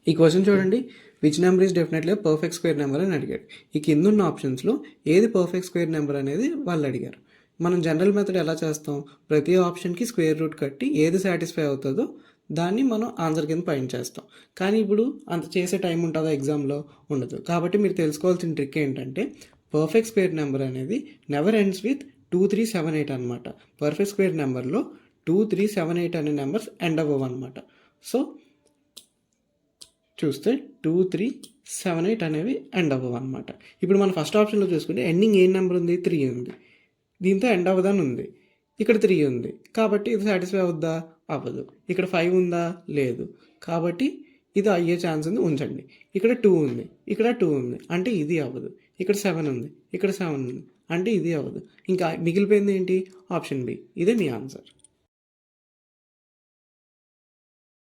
ఈ క్వశ్చన్ చూడండి, which number is definitely perfect square number అని అడిగాడు. ఈ కింద ఉన్న ఆప్షన్స్లో ఏది పర్ఫెక్ట్ స్క్వేర్ నెంబర్ అనేది వాళ్ళు అడిగారు. మనం జనరల్ మెథడ్ ఎలా చేస్తాం, ప్రతి ఆప్షన్కి స్క్వేర్ రూట్ కట్టి ఏది సాటిస్ఫై అవుతుందో దాన్ని మనం ఆన్సర్ కింద పాయింట్ చేస్తాం. కానీ ఇప్పుడు అంత చేసే టైం ఉంటుందా ఎగ్జామ్లో? ఉండదు. కాబట్టి మీరు తెలుసుకోవాల్సిన ట్రిక్ ఏంటంటే, పర్ఫెక్ట్ స్క్వేర్ నెంబర్ అనేది నెవర్ ఎండ్స్ విత్ 2378 అనమాట. పర్ఫెక్ట్ స్క్వేర్ నెంబర్లో 2378 అనే నెంబర్స్ ఎండ్ అవ్వవు అనమాట. సో చూస్తే 2378 అనేవి ఎండ్ అవ్వవు అనమాట. ఇప్పుడు మన ఫస్ట్ ఆప్షన్లో చూసుకుంటే ఎండింగ్ ఏ నెంబర్ ఉంది? 3 ఉంది. దీంతో ఎండ్ అవ్వదని ఉంది. ఇక్కడ 3 ఉంది కాబట్టి ఇది సాటిస్ఫై అవుద్దా? అవ్వదు. ఇక్కడ 5 ఉందా? లేదు. కాబట్టి ఇది అయ్యే ఛాన్స్ ఉంది, ఉంచండి. ఇక్కడ 2 ఉంది, ఇక్కడ 2 ఉంది, అంటే ఇది అవ్వదు. ఇక్కడ 7 ఉంది, ఇక్కడ 7 ఉంది, అంటే ఇది అవ్వదు. ఇంకా మిగిలిపోయింది ఏంటి? Option B. ఇదే మీ ఆన్సర్.